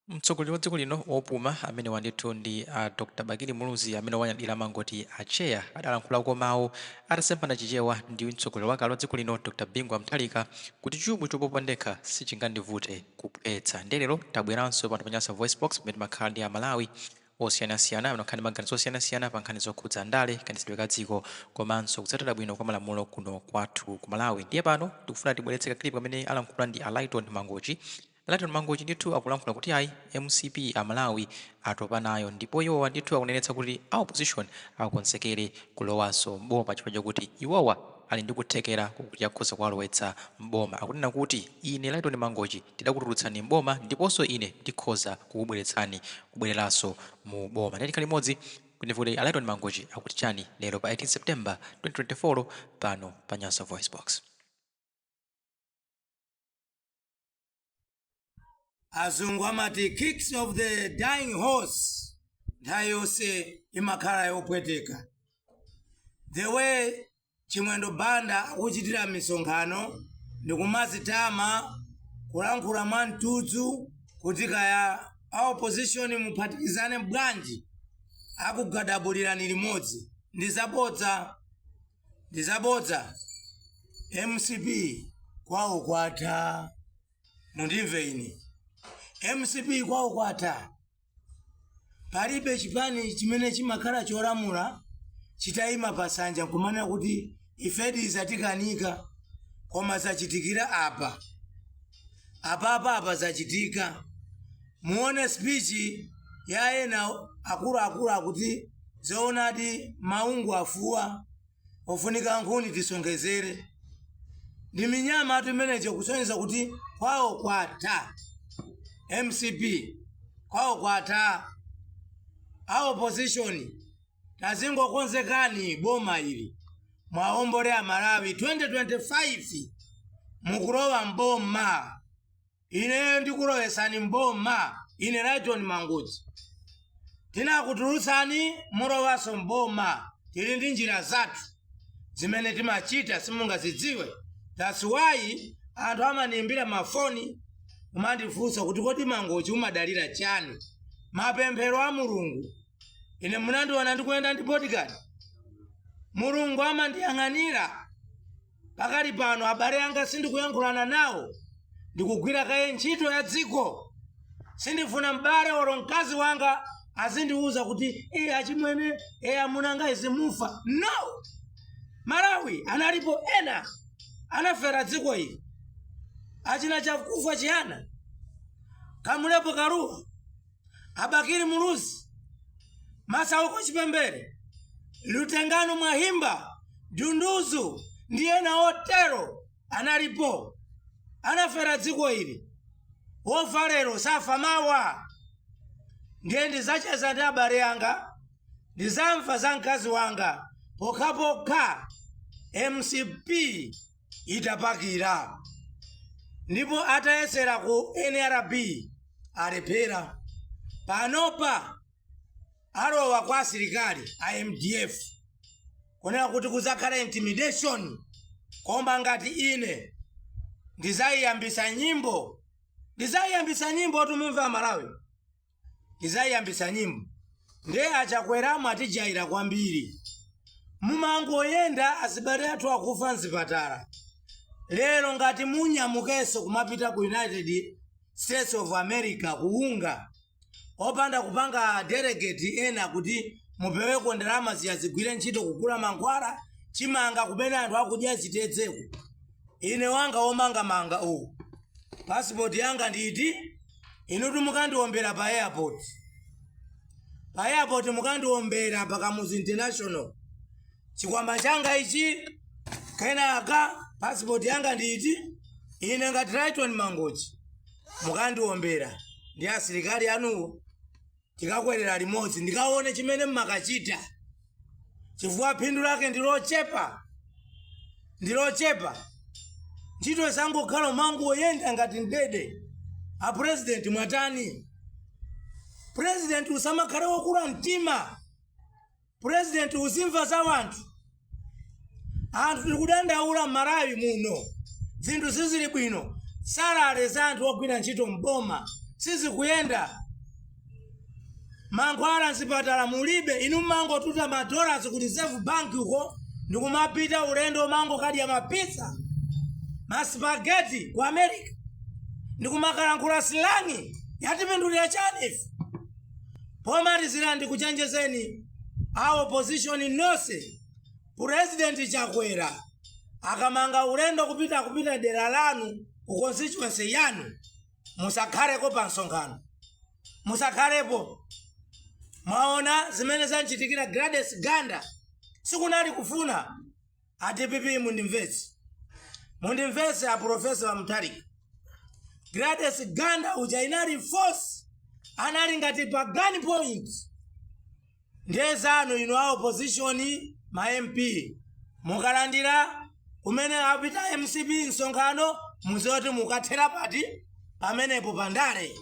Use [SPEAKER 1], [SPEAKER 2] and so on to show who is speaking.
[SPEAKER 1] Mtsogoleri wa dziko lino wopuma amene wandithu ndi Dr. Bakili Muluzi amene wanyadira mangoti acheya adalankhulako mawu atasemphana chichewa ndi mtsogoleri wakale wa dziko lino Dr. Bingu Mutharika kuti chumwe chopopa ndekha sichingandivute kuphetsa. Ndelero tabweranso pano pa Nyasa Voice Box pamene timakhala ndi Amalawi osiyanasiyana amene akhala ndi maganizo osiyanasiyana pa nkhani zokhudza ndale kayendetsedwe ka dziko komanso kutsatira bwino kwa malamulo kuno kwathu ku Malawi. Ndiye pano tikufuna tibweretse clip amene alankhula ndi Lighton Mangochi. Lighton Mangochi ndithu akulankhula kuti ayi MCP Amalawi atopa nayo ndipo iwowa ndithu akunenetsa kuti opposition akonsekere kulowanso mboma chifukwa chakuti iwowa ali ndi kuthekera kuti akhoza kuwalowetsa mboma. Akunena kuti ine Lighton Mangochi tidakutulutsani mboma ndiponso ine ndikhoza kukubweretsani kubwereranso mu boma. Ndati limodzi kunivule Lighton Mangochi akuti chani lero pa 18 September 2024 pano pa Nyasa Voice Box.
[SPEAKER 2] Azungu amati kicks of the dying horse nthawi yonse imakhala yopweteka. The way Chimwendo Banda akuchitira misonkhano ndikumazitama kulankhula mwamtuzu kuti kaya opposition muphatikizane bwanji akugadabulirani limodzi ndizabodza MCP kwawo kwatha. Mundimve ine MCP kwawo kwatha. Palibe chipani chimene chimakhala cholamula chitayima pasanja kumana kuti ifedi zatikanika koma zachitikira apa zachitika. Muone speech ya ena akulu akuti zoonadi maungu afuwa ofunika nkhuni tisongezere. Ndi minyama atumenecho kusonyeza kuti kwawo kwatha. MCP kwawo kwatha. Opposition tazingokonzekani boma ili mwaombole Amalawi 2025 mukulowa mboma. Ine ndikulowesani mboma. Ine Lighton Mangochi tinakutulutsani mulowaso mboma. Tili ndi njira zathu zimene timachita simungazidziwe. That's why anthu amaniimbira mafoni kumandifunsa kuti kodi Mangochi umadalira chani mapemphero a Mulungu. Ine munandiona ndikuyenda ndi bodyguard. Mulungu amandiyang'anira pakali pano. Abale anga sindikuyankhulana nawo ndikugwira kaye ntchito ya dziko. Sindifuna mbale olo mkazi wanga azindiuza kuti achimwene amunanga izimufa. No! Malawi analipo ena anafera dziko ili achina chakufa chiyana Kamulepo Karuwa, Abakili Muluzi, Masauko Chipembere, Lutengano Mwahimba, Dunduzu ndiye na Otero analipo anafera dziko ili. Wofa lero safa mawa. Ndiye ndizacheza ndi abale anga ndizamfa za mkazi wanga pokapoka MCP itapakira. Ndipo atayesera ku NRB alepera. Panopa alowa kwa asilikali IMDF kunena kuti kuzakhala intimidation. Komba ngati ine ndizayiyambisa nyimbo tumumve Amalawi. Ndizayiyambisa nyimbo ndiye achakweramu atijaira kwambiri. Mumangoyenda azibale athu akufa mzipatala. Lero ngati munyamukeso kumapita ku United States of America kuunga opanda kupanga delegate ena kuti mupeweko ndalama ziyazigwire ntchito kugula mankhwala chimanga kumene anthu akudya zitedzeko. Ine wanga omanga passport yanga nditi inu mukandiombera pa airport. Mukandiombera pa Kamuzu International. Chikwamba changa ichi kenaka passport yanga nditi ine ngati Lighton Mangochi mukandiombera ndi asilikali anuwo tikakwerera limodzi ndikaone chimene mmakachita. Chifukwa phindu lake ndilochepa. Ntchito zangokhala mangoyenda ngati ndede. A president mwatani. President usamakhala wakula mtima. President uzimva za wanthu. Anthu tikudandaula Malawi muno. Zinthu sizili bwino. Salale za anthu ogwira ntchito mboma sizikuyenda. Mankhwala mzipatala mulibe, inu mango tuta madollars ku reserve bank uko ndikumapita ulendo mango kadya mapizza maspaghetti ku America ndikumakalankula slangi yatipindulira chanifu. Pomalizira ndikuchenjezeni a opposition nonse, President Chakwera akamanga ulendo kupita dera lanu ku constituency yanu, musakhaleko pa msonkhano, musakhalepo. Mwaona zimene zanchitikira Gladys Ganda, sikunali kufuna ADPP mundimvetse a Professor Mutharika. Gladys Ganda uja inali force, anali ngati pa gun point. Ndezanu inu a opposition ma MP mukalandira kumene apita MCP msonkhano, muzoti mukathera pati pamenepo pandale.